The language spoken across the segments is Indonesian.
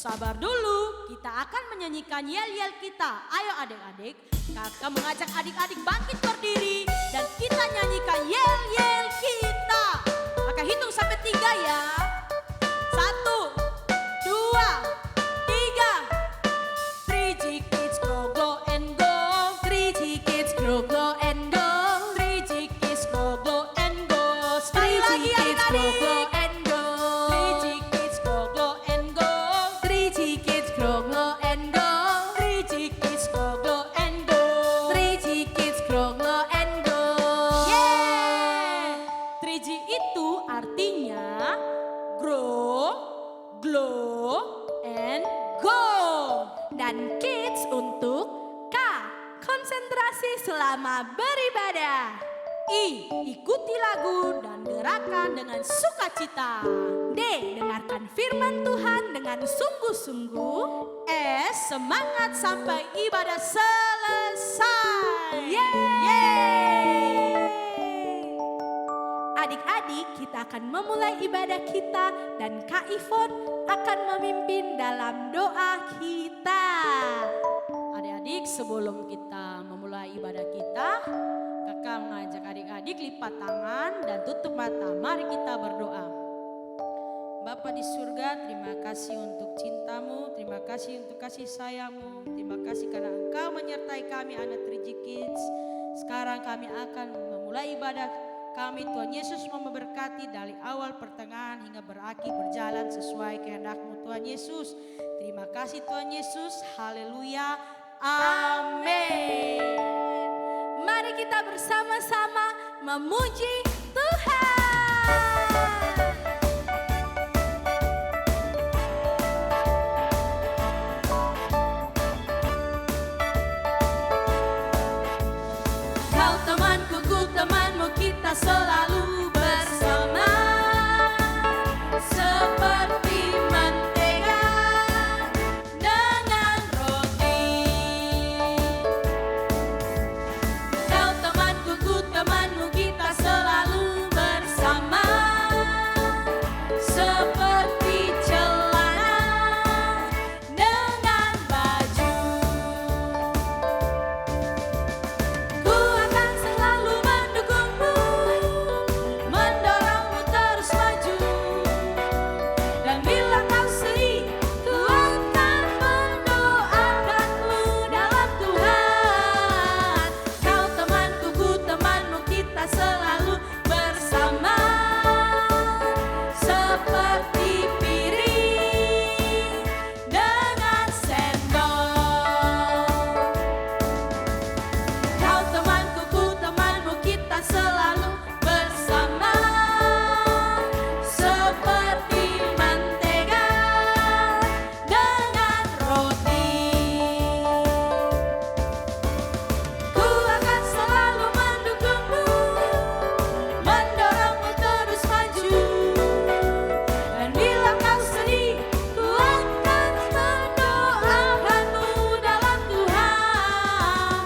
Sabar dulu, kita akan menyanyikan yel-yel kita. Ayo adik-adik, kakak mengajak adik-adik bangkit berdiri dan kita nyanyikan yel-yel kita. Maka hitung sampai 3 ya. 1, 2, 3. 3G Kids grow, glow and go. 3G Kids grow, glow and go. 3G Kids grow, glow and go. Sekali 3G lagi Kids grow, adik-adik. glow and go. 3G Kids grow, glow and go. 3G Kids grow, glow and go. 3G Kids grow, glow and go. 3G Kids grow, glow and go. Yeah! 3G itu artinya grow, glow, and go. Dan kids untuk K, konsentrasi selama beribadah. I, ikuti lagu dan gerakan dengan sukacita. D, dengarkan firman Tuhan dengan sungguh-sungguh. S, semangat sampai ibadah selesai. Yeay! Adik-adik, kita akan memulai ibadah kita dan Kak Ivon akan memimpin dalam doa kita. Adik-adik, sebelum kita memulai ibadah kita, kakak mengajak adik-adik lipat tangan dan tutup mata. Mari kita berdoa. Bapa di surga, terima kasih untuk cintamu, terima kasih untuk kasih sayangmu, terima kasih karena Engkau menyertai kami anak 3G Kids. Sekarang kami akan memulai ibadah kami. Tuhan Yesus mau memberkati dari awal pertengahan hingga berakhir berjalan sesuai kehendak-Mu Tuhan Yesus. Terima kasih Tuhan Yesus, haleluya, amin. Mari kita bersama-sama memuji Tuhan. Kau temanku, ku temanmu, kita selalu bersama. Seperti mentega dengan roti. Kau temanku, ku temanmu, kita selalu bersama. Seperti celana dengan baju. Ku akan selalu mendukungmu, mendorongmu terus maju. Dan bila kau sedih, ku akan mendoakanmu dalam Tuhan. Kau temanku, ku temanmu, kita selalu bersama. Seperti piring dengan sendok. Kau temanku, ku temanmu, kita selalu bersama. Seperti mentega dengan roti. Ku akan selalu mendukungmu, mendorongmu terus maju. Dan bila kau sedih, ku akan mendoakanmu dalam Tuhan.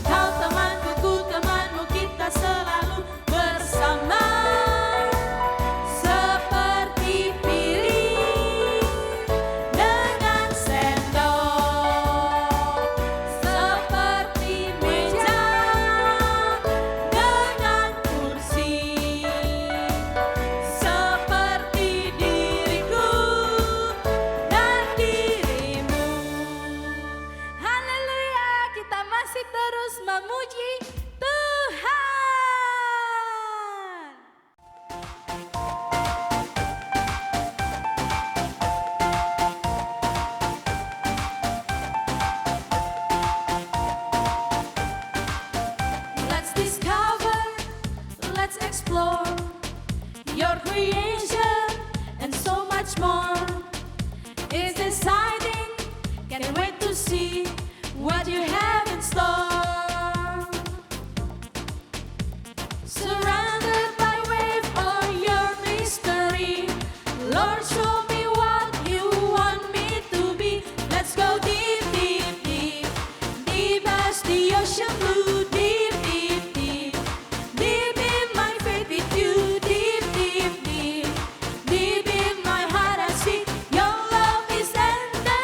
Kau temanku, ku temanmu, kita selalu bersama. Seperti piring dengan sendok. Seperti meja dengan kursi. Seperti diriku dan dirimu. Haleluya, kita masih terus memuji Tuhan. Let's discover, let's explore your creation and so much more. It's exciting, can't wait to see what you have in store. Surrounded by wave of your mystery, Lord, show me what you want me to be. Let's go deep, deep, deep, deep as the ocean blue. Deep, deep, deep, deep in my faith with you. Deep, deep, deep, deep in my heart I see your love is endless.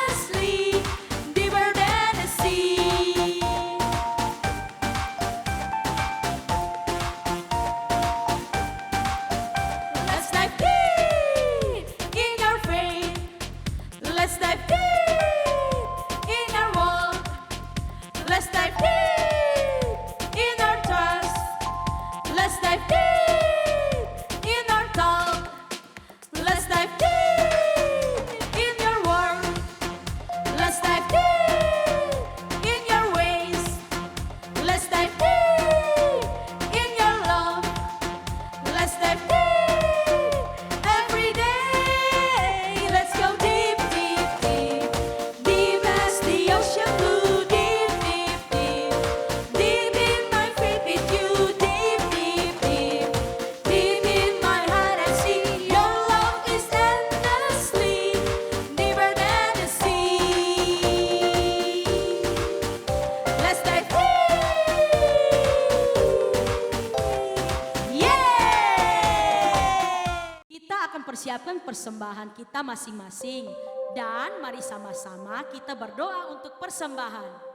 mempersiapkan persembahan kita masing-masing. Dan mari sama-sama kita berdoa untuk persembahan.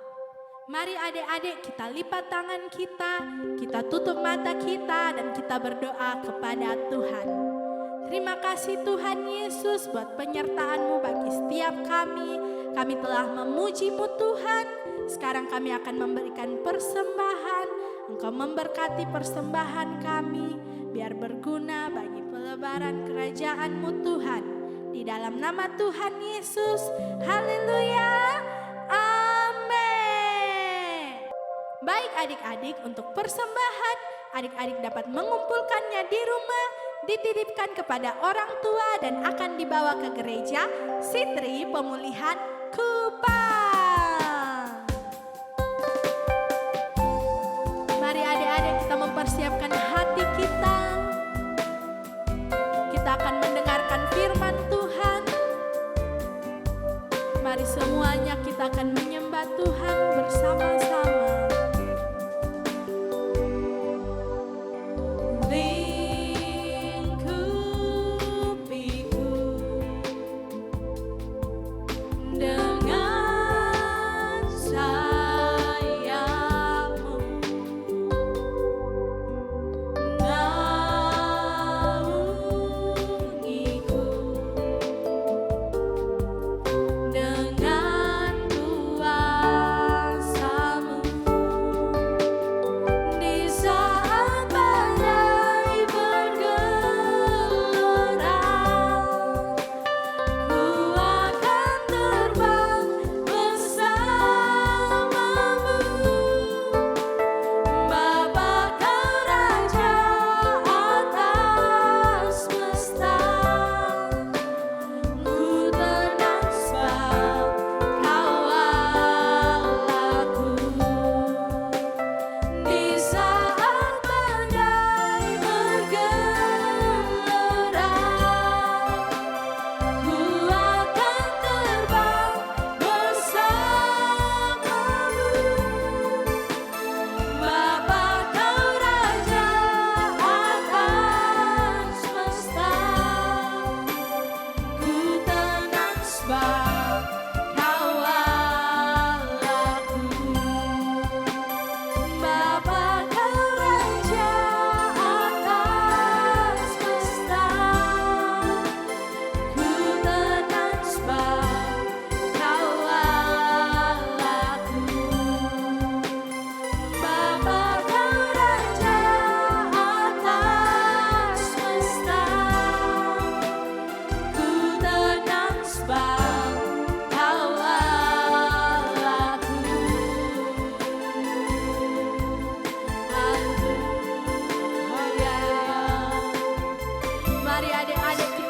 Mari adik-adik kita lipat tangan kita tutup mata kita dan kita berdoa kepada Tuhan. Terima kasih Tuhan Yesus buat penyertaan-Mu bagi setiap kami. Kami telah memuji-Mu Tuhan. Sekarang kami akan memberikan persembahan. Engkau memberkati persembahan kami biar berguna bagi pelebaran kerajaan-Mu Tuhan. Di dalam nama Tuhan Yesus. Haleluya. Baik adik-adik, untuk persembahan adik-adik dapat mengumpulkannya di rumah, dititipkan kepada orang tua dan akan dibawa ke gereja Sitri Pemulihan Kupang. Mari adik-adik kita mempersiapkan hati kita. Kita akan mendengarkan firman Tuhan. Mari semuanya kita akan menyembah Tuhan bersama-sama.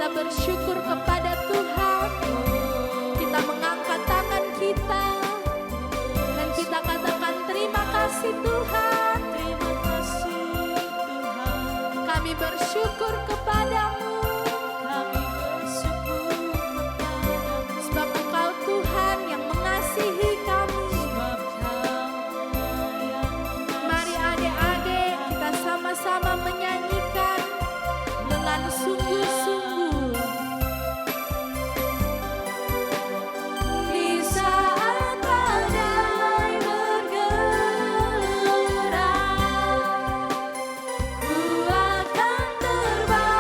Bersyukur kepada Tuhan. Kita mengangkat tangan kita dan kita katakan terima kasih Tuhan. Terima kasih Tuhan. Kami bersyukur kepadamu. Kami bersyukur kepadamu. Sebab Engkau Tuhan yang mengasihi kami. Mari adik-adik kita sama-sama menyanyikan dengan sungguh-sungguh. Terbang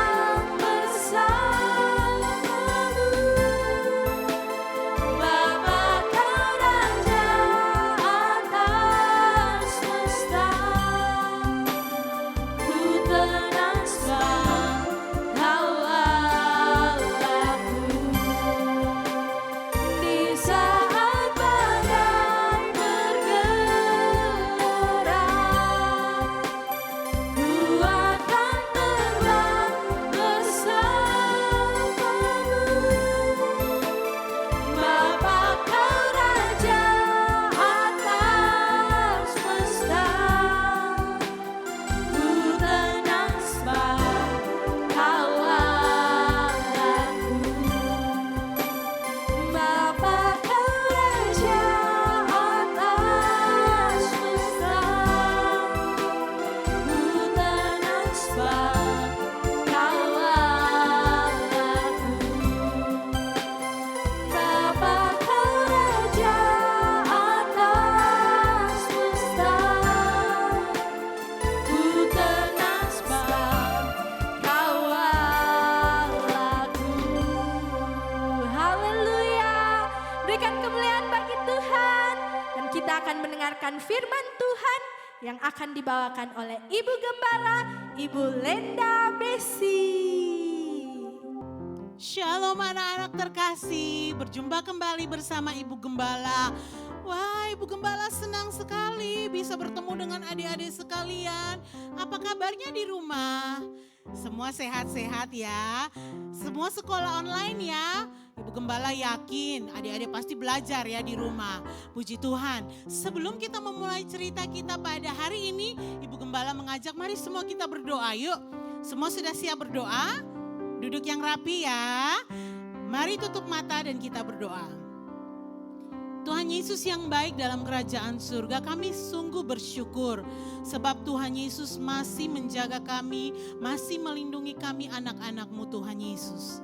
bagi Tuhan. Dan kita akan mendengarkan firman Tuhan yang akan dibawakan oleh Ibu Gembala, Ibu Lenda Besi. Shalom anak-anak terkasih, berjumpa kembali bersama Ibu Gembala. Wah, Ibu Gembala senang sekali bisa bertemu dengan adik-adik sekalian. Apa kabarnya di rumah? Semua sehat-sehat ya? Semua sekolah online ya? Ibu Gembala yakin adik-adik pasti belajar ya di rumah. Puji Tuhan. Sebelum kita memulai cerita kita pada hari ini, Ibu Gembala mengajak mari semua kita berdoa yuk. Semua sudah siap berdoa? Duduk yang rapi ya. Mari tutup mata dan kita berdoa. Tuhan Yesus yang baik dalam kerajaan surga, kami sungguh bersyukur sebab Tuhan Yesus masih menjaga kami, masih melindungi kami anak-anak-Mu Tuhan Yesus.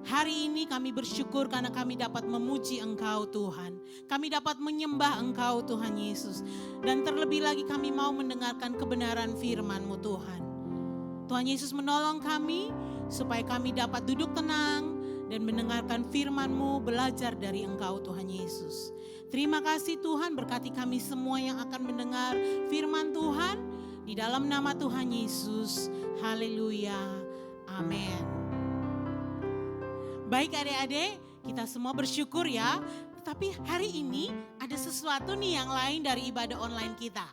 Hari ini kami bersyukur karena kami dapat memuji Engkau Tuhan. Kami dapat menyembah Engkau Tuhan Yesus. Dan terlebih lagi kami mau mendengarkan kebenaran firman-Mu Tuhan. Tuhan Yesus menolong kami supaya kami dapat duduk tenang dan mendengarkan firman-Mu, belajar dari Engkau Tuhan Yesus. Terima kasih Tuhan, berkati kami semua yang akan mendengar firman Tuhan. Di dalam nama Tuhan Yesus, haleluya, amin. Baik adik-adik, kita semua bersyukur ya. Tetapi hari ini ada sesuatu nih yang lain dari ibadah online kita.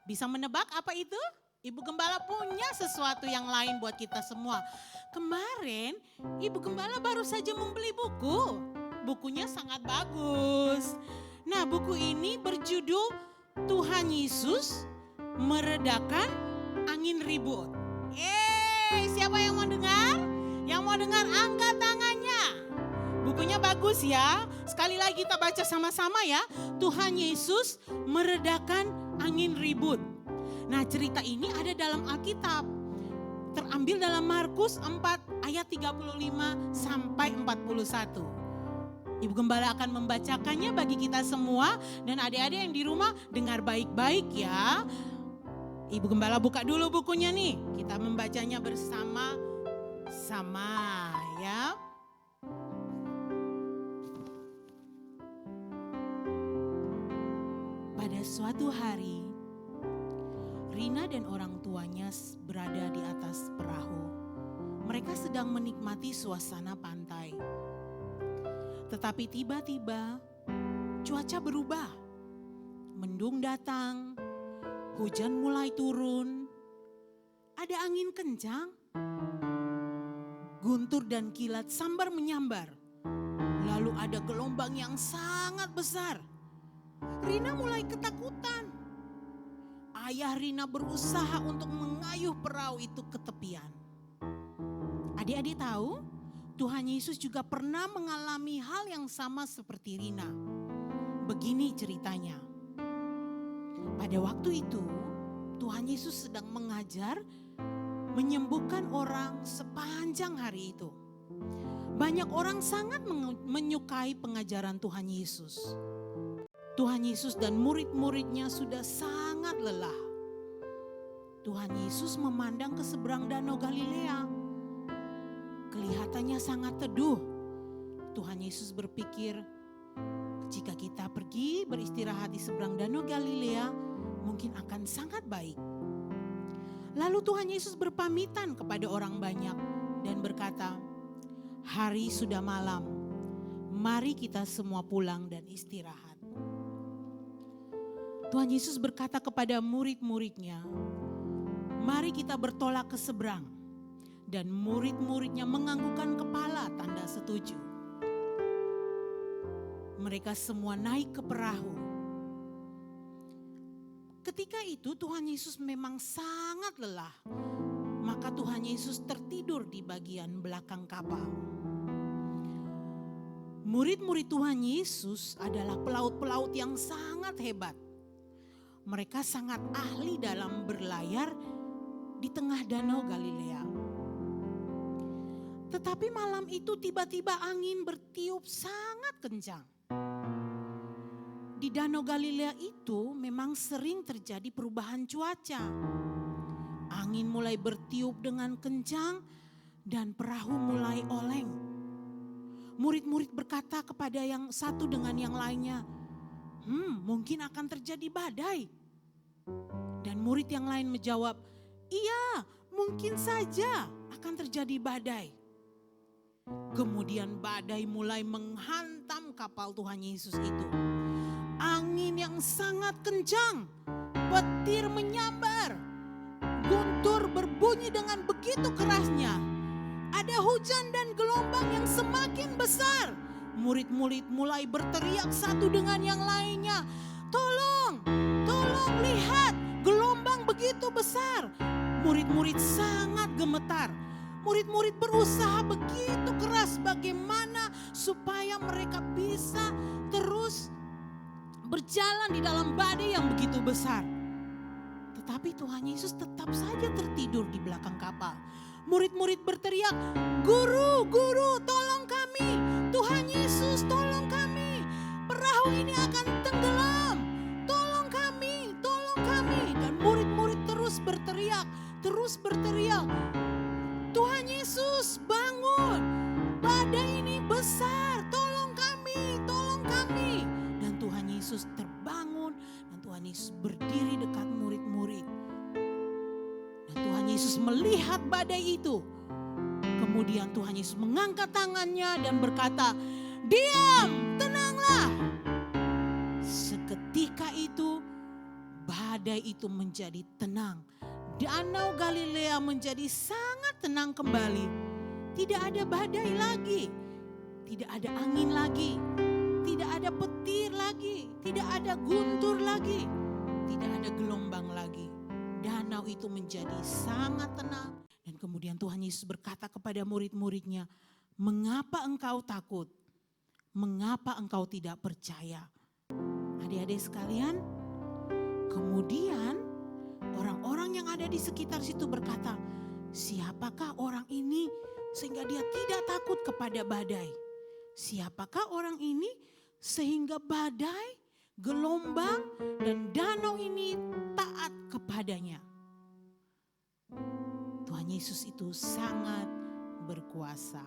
Bisa menebak apa itu? Ibu Gembala punya sesuatu yang lain buat kita semua. Kemarin Ibu Gembala baru saja membeli buku. Bukunya sangat bagus. Nah, buku ini berjudul Tuhan Yesus Meredakan Angin Ribut. Siapa yang mau dengar? Yang mau dengar angkat tangannya. Bukunya bagus ya. Sekali lagi kita baca sama-sama ya. Tuhan Yesus Meredakan Angin Ribut. Nah, cerita ini ada dalam Alkitab. Terambil dalam Markus 4 ayat 35 sampai 41. Ibu Gembala akan membacakannya bagi kita semua dan adik-adik yang di rumah dengar baik-baik ya. Ibu Gembala buka dulu bukunya nih. Kita membacanya bersama-sama ya. Pada suatu hari, Rina dan orang tuanya berada di atas perahu. Mereka sedang menikmati suasana pantai. Tetapi tiba-tiba cuaca berubah. Mendung datang, hujan mulai turun, ada angin kencang, guntur dan kilat sambar menyambar. Lalu ada gelombang yang sangat besar. Rina mulai ketakutan. Ayah Rina berusaha untuk mengayuh perahu itu ke tepian. Adik-adik tahu, Tuhan Yesus juga pernah mengalami hal yang sama seperti Rina. Begini ceritanya. Pada waktu itu, Tuhan Yesus sedang mengajar, menyembuhkan orang sepanjang hari itu. Banyak orang sangat menyukai pengajaran Tuhan Yesus. Tuhan Yesus dan murid-muridnya sudah sangat lelah. Tuhan Yesus memandang ke seberang Danau Galilea. Kelihatannya sangat teduh. Tuhan Yesus berpikir, jika kita pergi beristirahat di seberang Danau Galilea, mungkin akan sangat baik. Lalu Tuhan Yesus berpamitan kepada orang banyak dan berkata, hari sudah malam, mari kita semua pulang dan istirahat. Tuhan Yesus berkata kepada murid-muridnya, mari kita bertolak ke seberang. Dan murid-muridnya menganggukkan kepala tanda setuju. Mereka semua naik ke perahu. Ketika itu Tuhan Yesus memang sangat lelah. Maka Tuhan Yesus tertidur di bagian belakang kapal. Murid-murid Tuhan Yesus adalah pelaut-pelaut yang sangat hebat. Mereka sangat ahli dalam berlayar di tengah Danau Galilea. Tetapi malam itu tiba-tiba angin bertiup sangat kencang. Di Danau Galilea itu memang sering terjadi perubahan cuaca. Angin mulai bertiup dengan kencang dan perahu mulai oleng. murid-murid berkata kepada yang satu dengan yang lainnya, mungkin akan terjadi badai. Dan murid yang lain menjawab, iya, mungkin saja akan terjadi badai. Kemudian badai mulai menghantam kapal Tuhan Yesus itu. Angin yang sangat kencang, petir menyambar, guntur berbunyi dengan begitu kerasnya. Ada hujan dan gelombang yang semakin besar. Murid-murid mulai berteriak satu dengan yang lainnya, tolong, tolong lihat, gelombang begitu besar. Murid-murid sangat gemetar. Murid-murid berusaha begitu keras bagaimana supaya mereka bisa terus berjalan di dalam badai yang begitu besar. Tetapi Tuhan Yesus tetap saja tertidur di belakang kapal. Murid-murid berteriak, guru, guru, tolong kami. Tuhan Yesus, tolong kami. Perahu ini akan tenggelam. Tolong kami, tolong kami. Dan murid-murid terus berteriak. Tuhan Yesus, bangun. Badai ini besar, tolong kami, tolong kami. Dan Tuhan Yesus terbangun dan Tuhan Yesus berdiri dekat murid-murid. Dan Tuhan Yesus melihat badai itu. Kemudian Tuhan Yesus mengangkat tangannya dan berkata, diam, tenanglah. Seketika itu badai itu menjadi tenang. Danau Galilea menjadi sangat tenang kembali. Tidak ada badai lagi. Tidak ada angin lagi. Tidak ada petir lagi. Tidak ada guntur lagi. Tidak ada gelombang lagi. Danau itu menjadi sangat tenang. Dan kemudian Tuhan Yesus berkata kepada murid-muridnya, mengapa engkau takut? Mengapa engkau tidak percaya? Adik-adik sekalian, kemudian orang-orang yang ada di sekitar situ berkata, siapakah orang ini sehingga dia tidak takut kepada badai? Siapakah orang ini sehingga badai, gelombang, dan danau ini taat kepadanya? Tuhan Yesus itu sangat berkuasa.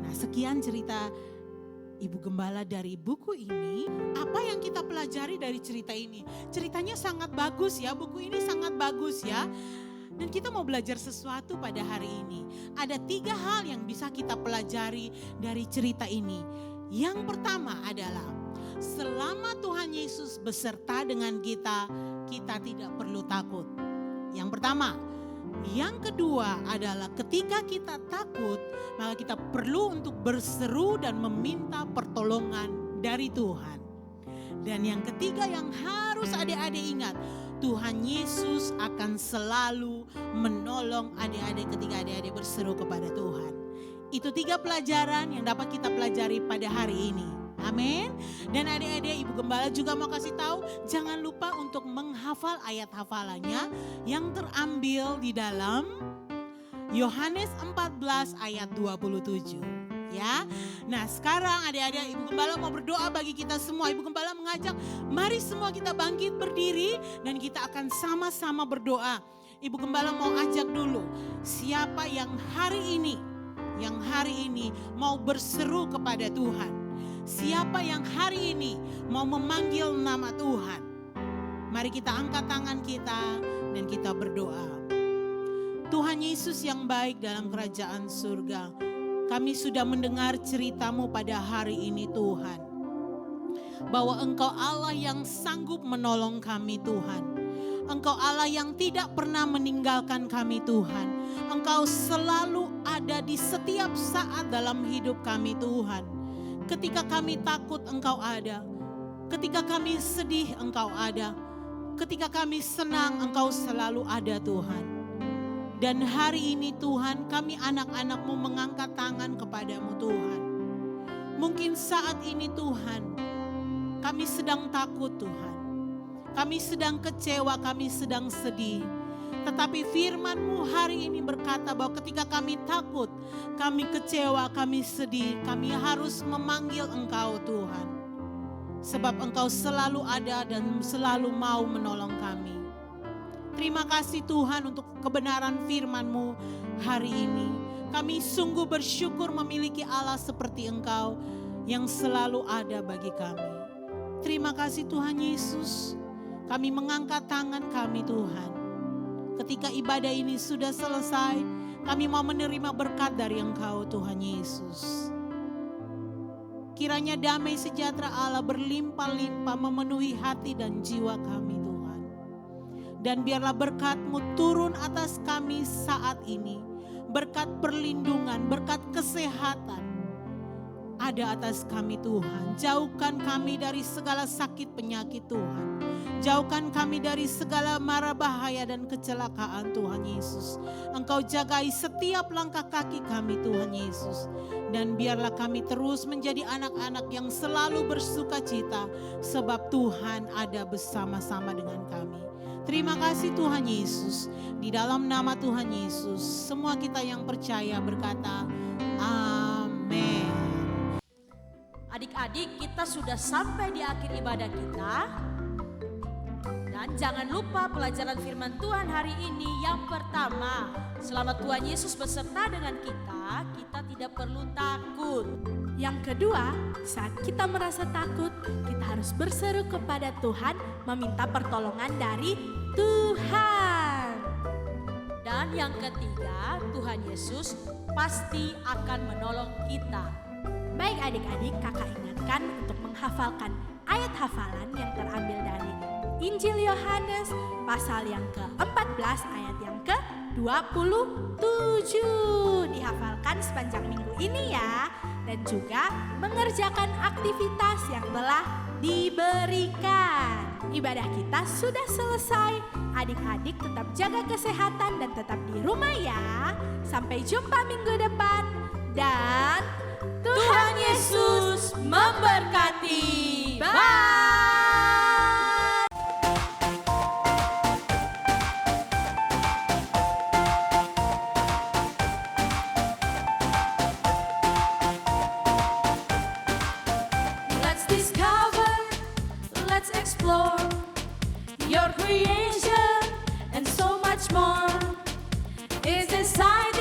Nah, sekian cerita Ibu Gembala dari buku ini. Apa yang kita pelajari dari cerita ini? Ceritanya sangat bagus ya, buku ini sangat bagus ya. Dan kita mau belajar sesuatu pada hari ini. Ada 3 hal yang bisa kita pelajari dari cerita ini. Yang pertama adalah selama Tuhan Yesus beserta dengan kita, kita tidak perlu takut. Yang pertama. Yang kedua adalah ketika kita takut, maka kita perlu untuk berseru dan meminta pertolongan dari Tuhan. Dan yang ketiga yang harus adik-adik ingat, Tuhan Yesus akan selalu menolong adik-adik ketika adik-adik berseru kepada Tuhan. Itu 3 pelajaran yang dapat kita pelajari pada hari ini. Amin. Dan adik-adik, Ibu Gembala juga mau kasih tahu, jangan lupa untuk menghafal ayat hafalannya yang terambil di dalam Yohanes 14 ayat 27. Ya. Nah, sekarang adik-adik, Ibu Gembala mau berdoa bagi kita semua. Ibu Gembala mengajak, mari semua kita bangkit berdiri dan kita akan sama-sama berdoa. Ibu Gembala mau ajak dulu, siapa yang hari ini mau berseru kepada Tuhan? Siapa yang hari ini mau memanggil nama Tuhan? Mari kita angkat tangan kita dan kita berdoa. Tuhan Yesus yang baik dalam kerajaan surga, kami sudah mendengar cerita-Mu pada hari ini Tuhan. Bahwa Engkau Allah yang sanggup menolong kami Tuhan. Engkau Allah yang tidak pernah meninggalkan kami Tuhan. Engkau selalu ada di setiap saat dalam hidup kami Tuhan. Ketika kami takut Engkau ada. Ketika kami sedih Engkau ada. Ketika kami senang Engkau selalu ada Tuhan. Dan hari ini Tuhan, kami anak-anak-Mu mengangkat tangan kepadamu Tuhan. Mungkin saat ini Tuhan, kami sedang takut Tuhan. Kami sedang kecewa, kami sedang sedih. Tetapi firman-Mu hari ini berkata bahwa ketika kami takut, kami kecewa, kami sedih, kami harus memanggil Engkau Tuhan. Sebab Engkau selalu ada dan selalu mau menolong kami. Terima kasih Tuhan untuk kebenaran firman-Mu hari ini. Kami sungguh bersyukur memiliki Allah seperti Engkau yang selalu ada bagi kami. Terima kasih Tuhan Yesus. Kami mengangkat tangan kami Tuhan. Ketika ibadah ini sudah selesai, kami mau menerima berkat dari Engkau Tuhan Yesus. Kiranya damai sejahtera Allah berlimpah-limpah memenuhi hati dan jiwa kami Tuhan. Dan biarlah berkat-Mu turun atas kami saat ini. Berkat perlindungan, berkat kesehatan ada atas kami Tuhan. Jauhkan kami dari segala sakit penyakit Tuhan. Jauhkan kami dari segala mara bahaya dan kecelakaan Tuhan Yesus. Engkau jagai setiap langkah kaki kami Tuhan Yesus. Dan biarlah kami terus menjadi anak-anak yang selalu bersuka cita. Sebab Tuhan ada bersama-sama dengan kami. Terima kasih Tuhan Yesus. Di dalam nama Tuhan Yesus, semua kita yang percaya berkata, amin. Adik-adik, kita sudah sampai di akhir ibadah kita. Dan jangan lupa pelajaran firman Tuhan hari ini yang pertama. Selama Tuhan Yesus beserta dengan kita, kita tidak perlu takut. Yang kedua, saat kita merasa takut, kita harus berseru kepada Tuhan, meminta pertolongan dari Tuhan. Dan yang ketiga, Tuhan Yesus pasti akan menolong kita. Baik adik-adik, kakak ingatkan untuk menghafalkan ayat hafalan yang terambil dari Injil Yohanes pasal yang ke-14 ayat yang ke-27. Dihafalkan sepanjang minggu ini ya. Dan juga mengerjakan aktivitas yang telah diberikan. Ibadah kita sudah selesai. Adik-adik tetap jaga kesehatan dan tetap di rumah ya. Sampai jumpa minggu depan. Dan Tuhan Yesus memberkati. Bye. Let's discover, let's explore your creation and so much more is inside